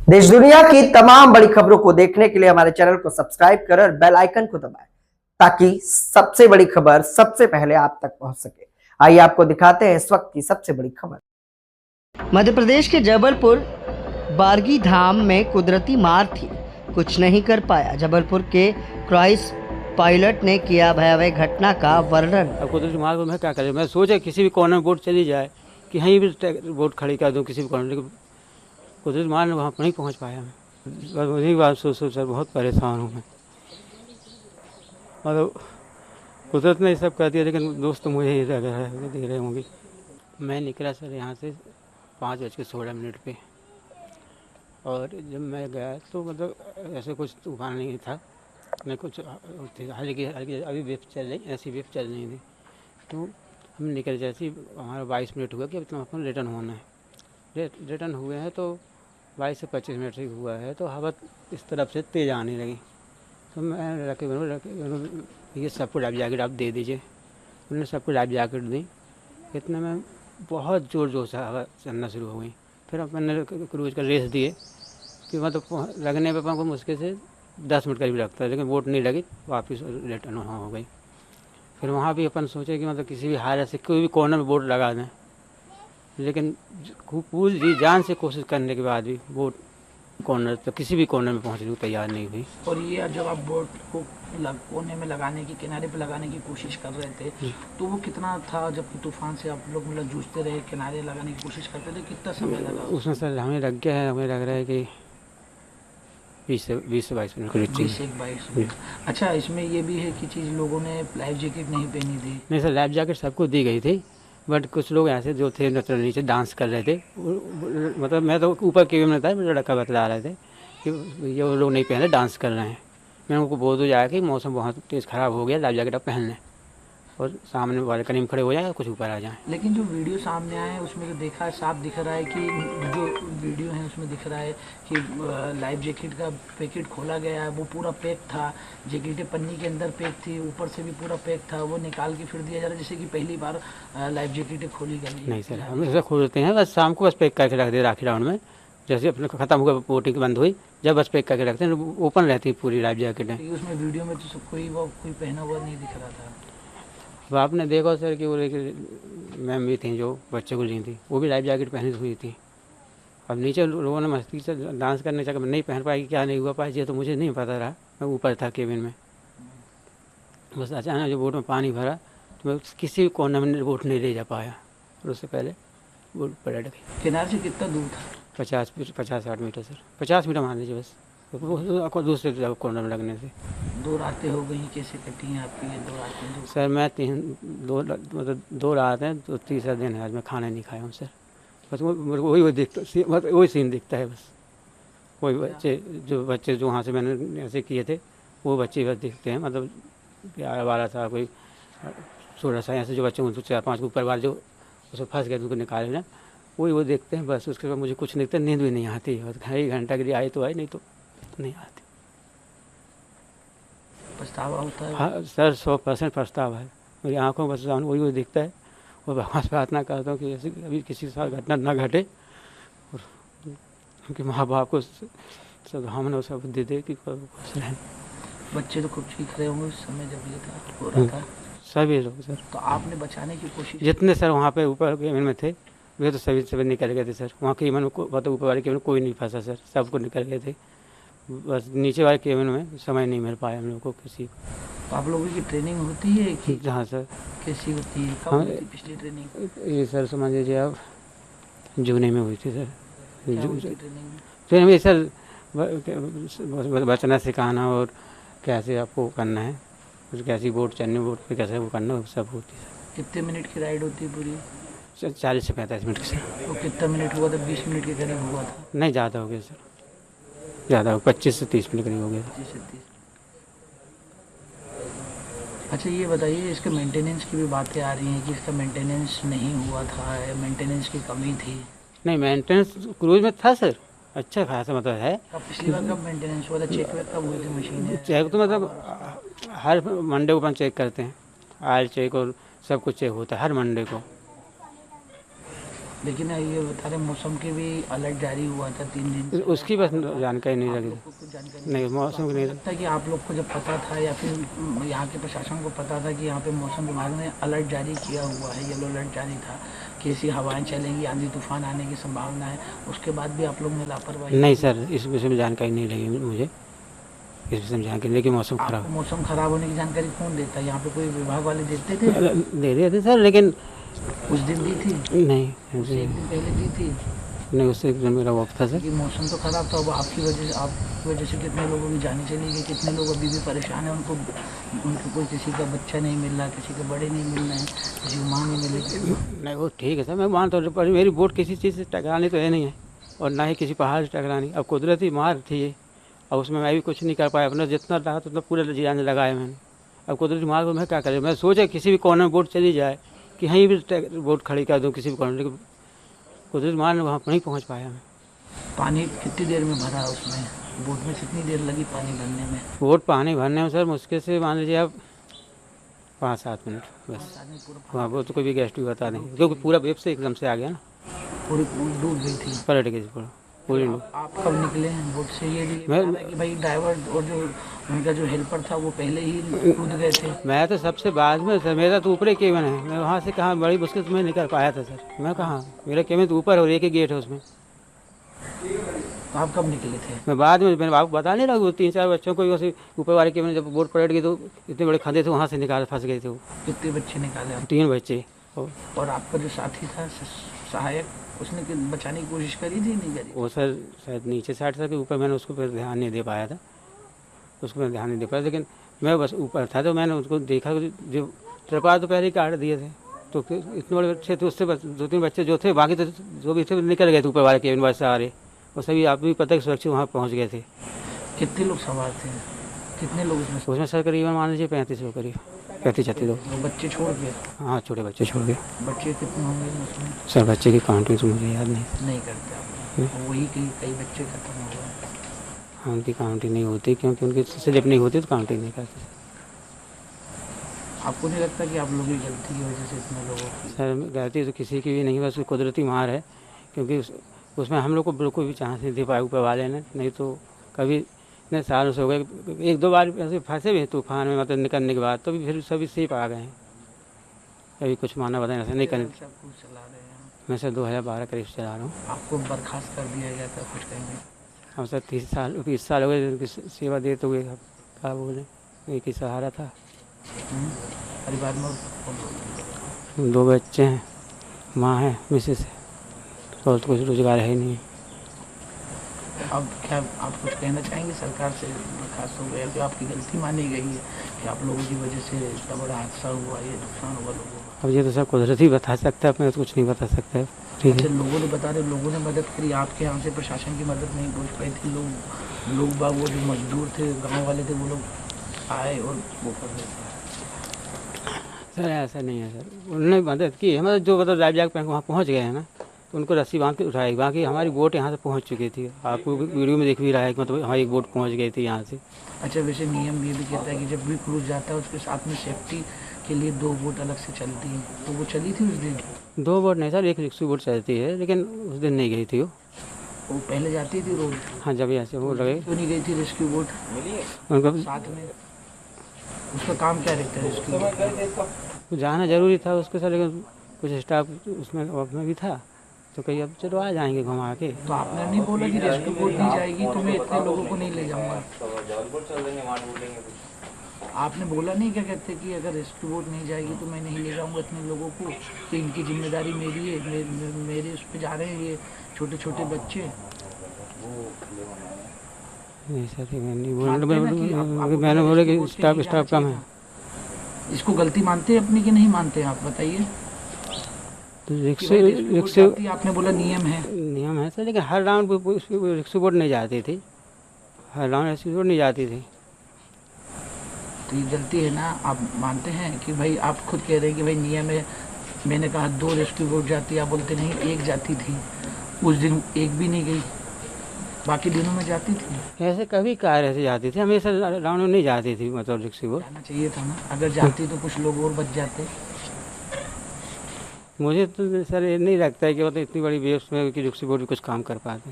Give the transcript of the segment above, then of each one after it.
देश दुनिया की तमाम बड़ी खबरों को देखने के लिए हमारे चैनल को सब्सक्राइब करें और बेल आइकन को दबाएं ताकि सबसे बड़ी खबर सबसे पहले आप तक पहुंच सके। आइए आपको दिखाते हैं इस वक्त की सबसे बड़ी खबर। मध्य प्रदेश के जबलपुर बारगी धाम में कुदरती मार थी, कुछ नहीं कर पाया। जबलपुर के क्राइस पायलट ने किया भयावह घटना का वर्णन। अब कुदरती मार को मैं क्या करूँ, मैं सोचा किसी भी कॉर्नर में बोट चली जाए कि कहीं भी बोट खड़ी कर दूँ किसी भी कॉर्नर, लेकिन कुदरती मार में वहाँ नहीं पहुँच पाया मैं। बस उन्हीं बात सोच सर बहुत परेशान हूँ मैं। मतलब कुदरत ने ये सब कर दिया, लेकिन दोस्त तो मुझे ही दे रहे होंगे। मैं निकला सर यहाँ से 5:16 पे, और जब मैं गया तो मतलब ऐसे कुछ तूफान नहीं था, मैं कुछ हल्की हल्की अभी वेव चल रही, ऐसी वेव चल रही थी। तो हम निकल, जैसे ही हमारा 22 मिनट हुआ कि अब तो अपन रिटर्न होना है। रिटर्न हुए हैं तो 22 से 25 मिनट से हुआ है, तो हवा इस तरफ से तेज़ आने लगी। तो मैं रखे ये सबको लाइफ जैकेट आप दे दीजिए। उन्होंने सबको लाइफ जैकेट दी। इतने में बहुत ज़ोर से हवा चलना शुरू हो गई। फिर अपन ने क्रूज का रेस दिए कि मतलब लगने पर अपन को मुश्किल से 10 मिनट करीब लगता है, लेकिन बोट नहीं लगी, वापस रिटर्न हो गई। फिर वहाँ भी अपन सोचे कि मतलब किसी भी हालत से कोई भी कॉर्नर में बोट लगा दें, लेकिन पूरी जी जान से कोशिश करने के बाद भी बोट कॉर्नर तो किसी भी कॉर्नर में पहुँचने को तैयार नहीं हुई। और ये जब आप बोट को कोने में लगाने की, किनारे पे लगाने की कोशिश कर रहे थे, तो वो कितना था जब तूफान से आप लोग मतलब जूझते रहे, किनारे लगाने की कोशिश करते थे, कितना समय लगा उसमें सर हमें लग गया है, हमें लग रहा है कि 20 से 22 मिनट करीब। 20 मिनट। अच्छा, इसमें ये भी है कि चीज़ लोगों ने लाइफ जैकेट नहीं पहनी थी। नहीं सर, लाइफ जैकेट सबको दी गई थी, बट कुछ लोग ऐसे जो थे मतलब नीचे डांस कर रहे थे। मतलब मैं तो ऊपर केबिन में था, मेरा लड़का बतला रहे थे कि ये वो लोग नहीं पहन रहे, डांस कर रहे हैं। मैंने उनको बोल दिया कि मौसम बहुत तेज़ ख़राब हो गया, लाइफ जैकेट आप पहन लें और सामने वाले करीब खड़े हो जाए, कुछ ऊपर आ जाएँ। लेकिन जो वीडियो सामने आए हैं उसमें तो देखा है, साफ दिख रहा है कि जो वीडियो है उसमें दिख रहा है कि लाइफ जैकेट का पैकेट खोला गया है, वो पूरा पैक था, जैकेटें पन्नी के अंदर पैक थी, ऊपर से भी पूरा पैक था, वो निकाल के फिर दिया जा रहा है जैसे कि पहली बार लाइफ जैकेटें खोली गई। नहीं सर, हम ऐसा खोलते हैं बस शाम को, बस पैक करके रख दे राखी राउंड में। जैसे अपने ख़त्म हुआ, बोटिंग बंद हुई, जब बस पैक करके रखते हैं, ओपन रहती है पूरी लाइफ जैकेटें। उसमें वीडियो में तो कोई पहना हुआ नहीं दिख रहा था। अब आपने देखा सर कि वो मैम भी थी जो बच्चे को ली थी, वो भी लाइफ जैकेट पहनी हुई थी। अब नीचे लोगों ने मस्ती से डांस करने चक्कर में नहीं पहन पाई, क्या नहीं हुआ पाई, ये तो मुझे नहीं पता रहा, मैं ऊपर था केबिन में। बस अचानक जो बोट में पानी भरा तो मैं किसी भी कोने में बोट नहीं ले जा पाया, और उससे पहले बोट पलट गई। किनारे से कितना दूर था? 50-60 मीटर सर, 50 मीटर मान लीजिए बस, तो दूसरे कोने में लगने से। 2 रातें हो गई, कैसे कटी हैं आपकी ये 2 रातें? सर मैं 2 रात हैं, तो तीसरा दिन है आज, मैं खाना नहीं खाया हूँ सर। बस वही दिखता, मतलब वही सीन दिखता है बस। वही बच्चे जो वहाँ से मैंने ऐसे किए थे, वो बच्चे बस दिखते हैं। मतलब 11-12 साल, कोई 16 साल, ऐसे जो बच्चे उनको 4-5 ऊपर वाले जो उसमें फंस गए उनको निकाले ना, वही वो देखते हैं बस। उसके बाद मुझे कुछ नहीं दिखता, नींद भी नहीं आती। बस 1 घंटा के लिए आई तो आई, नहीं तो नहीं आती। पछतावा होता है? हाँ सर, 100% पछतावा है मेरी आँखों में, बस वही वो दिखता है। और भगवान से प्रार्थना करता हूँ कि ऐसी अभी किसी के साथ घटना ना घटे, और उनके माँ बाप को सब हमने सब बुद्धि दे कि खुश रहें। बच्चे तो खूब चीख रहे होंगे उस समय जब ये था हो रहा था। सभी लोग सर, तो आपने बचाने की कोशिश? जितने सर वहाँ पे ऊपर केबिन में थे, वे तो सभी निकल गए थे सर। वहाँ केबिन में मतलब ऊपर वाले केबिन में कोई नहीं फंसा सर, सबको निकल गए थे। बस नीचे वाले केबिन में समय नहीं मिल पाया हम लोग को किसी को। तो आप लोगों की ट्रेनिंग होती है कि? हाँ सर। कैसी होती है, कब हुई थी पिछली ट्रेनिंग? ये सर समझ लीजिए आप, जून में हुई थी सर। ट्रेनिंग में सर बचना सिखाना, और कैसे आपको करना है, कैसी बोट चलनी, बोट पे कैसे वो करना, सब होती है। कितने मिनट की राइड होती है पूरी? 40 से 45 मिनट से। तो कितना मिनट हुआ था? 20 मिनट के करीब हुआ था? नहीं, ज़्यादा हो गया सर, ज़्यादा हो, 25 से 30 मिनट करीब हो गया। 25 से 30। अच्छा, ये बताइए, इसके मेंटेनेंस की भी बातें आ रही हैं कि इसका मेंटेनेंस नहीं हुआ था, मेंटेनेंस की कमी थी। नहीं, मेंटेनेंस क्रूज में था सर, अच्छा खासा मतलब है। अब पिछली बार कब मेंटेनेंस हुआ था? चेक वेक कब हुई थी मशीन? चेक तो मतलब हर मंडे को अपन चेक करते हैं, ऑयल चेक और सब कुछ चेक होता है हर मंडे को। लेकिन ये बता रहे मौसम के भी अलर्ट जारी हुआ था 3 दिन से। उसकी बस जानकारी नहीं आप लगी। लोग को कुछ जानकारी नहीं, मौसम की नहीं। लगता है कि आप लोग को जब पता था या फिर यहाँ के प्रशासन को पता था कि यहाँ पे मौसम विभाग ने अलर्ट जारी किया हुआ है, येलो अलर्ट जारी था कि ऐसी हवाएं चलेंगी, आंधी तूफान आने की संभावना है, उसके बाद भी आप लोग ने लापरवाही? नहीं सर, इस विषय में जानकारी नहीं लगी मुझे, इस विषय में जानकारी नहीं कि मौसम आपको खराब। मौसम खराब होने की जानकारी कौन देता है? यहाँ पे कोई विभाग वाले देते थे? दे रहे थे सर, लेकिन उस दिन दी थी? नहीं, उससे एक दिन पहले दी थी? नहीं, उससे एक दिन मेरा वक्त था सर। कि मौसम तो खराब था, अब आपकी वजह से कितने लोगों की जाने चली गई, कितने लोग अभी भी परेशान हैं, उनको कोई किसी का बच्चा नहीं मिल रहा, किसी के बड़े नहीं मिल रहे हैं, किसी को माँ नहीं मिलेगी। नहीं वो ठीक है सर, मैं मानता हूँ, पर मेरी बोट किसी चीज़ से टकरानी तो है नहीं है, और ना ही किसी पहाड़ से टकरानी। अब कुदरती मार थी ये, और उसमें मैं भी कुछ नहीं कर पाया, अपना जितना रहा तो पूरा जाने लगाया मैंने। अब कुदरती मार को मैं क्या करें, मैं सोचा किसी भी कोने में बोट चली जाए, कि कहीं भी बोट खड़ी कर दूँ किसी भी कोने, लेकिन कुदरती मार ने वहाँ नहीं पहुँच पाया मैं। पानी कितनी देर में भरा उसमें? बोट में कितनी देर लगी पानी भरने में? बोट पानी भरने में सर मुश्किल से मान लीजिए आप 5-7 मिनट बस। वहाँ वो तो कोई भी गेस्ट भी बता नहीं, क्योंकि पूरा वेब से एकदम से आ गया ना, पूरी डूब गई थी। पलट गई थी पूरी डूब। आप कब निकले हैं बोट से? ये मैं- बता रहे कि भाई ड्राइवर और जो उनका जो हेल्पर था वो पहले ही कूद गए थे? मैं तो सबसे बाद में सर, मेरा तो ऊपर ही केबिन है, मैं वहाँ से कहाँ बड़ी मुश्किल से मैं निकल पाया था सर। मैं कहाँ, मेरा केबिन तो ऊपर और एक ही गेट है उसमें। तो आप कब निकले थे? मैं बाद में, मैंने आपको बता नहीं रहा, वो 3-4 बच्चों को वैसे ऊपर वाले केबिन जब बोट पलट गई तो इतने बड़े खंधे थे, वहाँ से निकाल फंस गए थे वो कितने बच्चे निकाले आप? 3 बच्चे। और आपका जो साथी था सहायक, उसने बचाने की कोशिश करी थी नहीं करी? वो सर शायद नीचे साइड था कि ऊपर, मैंने उसको पर ध्यान नहीं दे पाया था, उसको मैं ध्यान नहीं दे पाया, लेकिन मैं बस ऊपर था तो मैंने उसको देखा, जो त्रिपाल तो पहले ही काट दिए थे, तो फिर इतने बड़े बच्चे थे, उससे 2-3 बच्चे जो थे, बाकी तो जो भी थे निकल गए थे ऊपर वाले केबिन बस सारे, और सभी आप भी पता है कि सुरक्षित वहाँ पहुँच गए थे। कितने लोग सवार थे? कितने लोग उसमें? उसमें सर करीबन मान लीजिए 35 लोग, करीब 35-36 लोग। वो बच्चे छोड़ के? हाँ, छोटे बच्चे छोड़ के। बच्चे कितने होंगे उसमें? सर बच्चे की काउंटिंग तो मुझे याद नहीं। नहीं करते आप लोग? वही कई बच्चे खत्म हो गए। हाँ, उनकी काउंटिंग नहीं होती, क्योंकि उनकी स्लिप नहीं होती तो काउंटिंग नहीं करते। आपको नहीं लगता कि आप लोगों की गलती की वजह से इतने लोगों की? सर गलती तो किसी की भी नहीं, बस कुदरती मार है, क्योंकि उसमें हम लोग को बिल्कुल भी चांस नहीं दे पाए ऊपर वाले ने, नहीं तो कभी इतने सालों से हो गए, 1-2 बार ऐसे फंसे भी तूफान में, मतलब निकलने के बाद, तो भी फिर सभी सेफ आ गए हैं। कभी कुछ माना बताए ऐसा नहीं करने। से आप कुछ चला रहे हैं? मैं सर 2012 करीब से चला रहा हूँ। आपको बर्खास्त कर दिया गया था, कुछ कहेंगे? हम सर 30 साल हो गए उनकी सेवा देते हुए, अब क्या बोले, एक ही सहारा था। परिवार में 2 बच्चे हैं, माँ है, मिसेस है, और तो कुछ रोजगार है ही नहीं। अब क्या आप कुछ कहना चाहेंगे सरकार से? बर्खास्त हो गया कि आपकी गलती मानी गई है कि आप लोगों की वजह से इतना बड़ा हादसा हुआ, ये नुकसान हुआ लोगों को? अब ये तो सब कुदरत ही बता सकता है, मैं तो कुछ नहीं बता सकता है। ठीक अच्छा, है, लोगों ने बता रहे, लोगों ने मदद करी आपके यहाँ से, प्रशासन की मदद नहीं पहुँच पाई थी, लोग बाग वो जो मजदूर थे, गाँव वाले थे, वो लोग आए और वो कर रहे थे? सर ऐसा नहीं है सर, उन्होंने मदद की, हमारे जो मतलब लाइफ जैकेट पहन के वहाँ पहुँच गए हैं ना, तो उनको रस्सी बांध के उठाई, बाकी हमारी बोट यहाँ से पहुँच चुकी थी। आपको वीडियो में दिख भी रहा है कि मतलब हमारी बोट पहुँच गई थी यहाँ से। अच्छा, वैसे नियम ये भी कहता है कि जब भी क्रूज जाता है उसके साथ में सेफ्टी के लिए 2 बोट अलग से चलती हैं, तो वो चली थी उस दिन? 2 बोट नहीं सर, एक रेस्क्यू बोट चलती है, लेकिन उस दिन नहीं गई थी वो पहले जाती थी रोज? हाँ, जब यहाँ से वो लगे क्यों नहीं गई थी रेस्क्यू बोट उनको साथ में? उसका काम क्या रहता है रेस्क्यू बोट? जाना जरूरी था उसको सर, लेकिन कुछ स्टाफ उसमें भी था, तो कहीं अब चलो आ जाएंगे घुमा के। तो आपने नहीं बोला कि रेस्क्यू बोट नहीं जाएगी तो मैं इतने लोगों को नहीं ले जाऊंगा? आपने बोला नहीं, क्या कहते कि अगर रेस्क्यू बोट नहीं जाएगी तो मैं नहीं ले जाऊंगा इतने लोगों को, तो इनकी जिम्मेदारी मेरी है, मेरे उस पर जा रहे हैं ये छोटे छोटे बच्चे? नहीं सर, मैं नहीं मानते हैं ना कि बोला, मैंने बोला कि स्टाफ कम है। इसको गलती मानते हैं अपनी कि नहीं मानते हैं, आप बताइए। तो कि भाई रेस्क्यू बोट जाती है, आपने बोला नियम है। नियम है सर, लेकिन हर राउंड रेस्क्यू बोट नहीं जाती थी, हर राउंड रेस्क्यू बोट नहीं जाती थी। तो ये गलती है ना, आप मानते हैं कि भाई आप खुद कह रहे हैं कि भाई नियम है, मैंने कहा 2 रेस्क्यू बोट जाती है, आप बोलते नहीं 1 जाती थी, उस दिन 1 भी नहीं गई, बाकी दिनों में जाती थी? ऐसे कभी कार ऐसे जाती थी, हमेशा राउंड में नहीं जाती थी, मतलब रेस्क्यू बोट। जाना चाहिए था ना, अगर जाती तो कुछ लोग और बच जाते। मुझे तो सर ये नहीं लगता है कि मतलब इतनी बड़ी वेव्स में कि रिक्शा बोट भी कुछ काम कर पाते।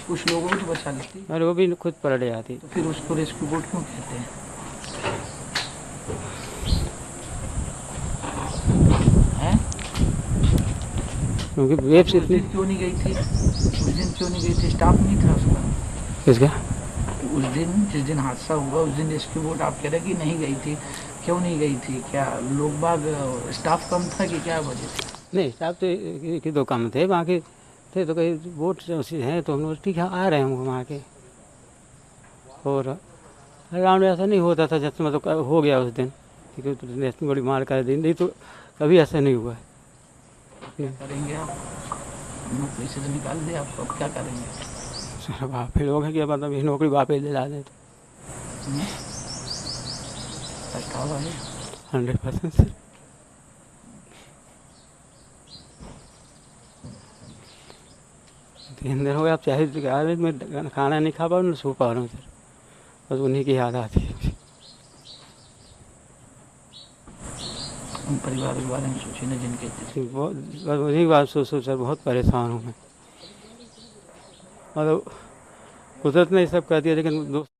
कुछ लोगों को तो बचा लेती, और वो भी खुद पलट जाती। तो फिर उसको रेस्क्यू बोट क्यों कहते हैं? हैं? क्योंकि वेव्स उस इतनी। दिन क्यों नहीं गई थी? उस दिन क्यों नहीं गई थी? स्टाफ नहीं था उसका? किसका? उस दिन जिस दिन हादसा हुआ उस दिन रेस्क्यू बोट आप कह रहे कि नहीं गई थी, क्यों नहीं गई थी? क्या लोग बाग स्टाफ कम था कि क्या वजह थी? नहीं, स्टाफ तो एक ही दो काम थे, बाकी थे तो कहीं बोट से हैं तो हम लोग ठीक है आ रहे हैं हम वहाँ के। और अराउंड ऐसा नहीं होता था जैसे मतलब हो गया उस दिन, क्योंकि नेशनल बड़ी मार कर दिन, नहीं तो कभी ऐसा नहीं हुआ है। क्या करेंगे आप? नौकरी से तो निकाल दिया आपको, अब क्या करेंगे? सर वहाँ पे लोग हैं कि मतलब ये नौकरी वापस दिला दें तो पछतावा है? 100% सर। 3 दिन हो गए, आप चाहे मैं खाना नहीं खा पा रहा हूँ, सो पा रहा हूँ सर, बस उन्हीं की याद आती है। उन परिवार के बारे में सोचिए ना जिनके बहुत, बस उन्हीं की बात सोच सोच सर बहुत परेशान हूँ मैं। मतलब कुदरत ने ये सब कर दिया, लेकिन दोस्त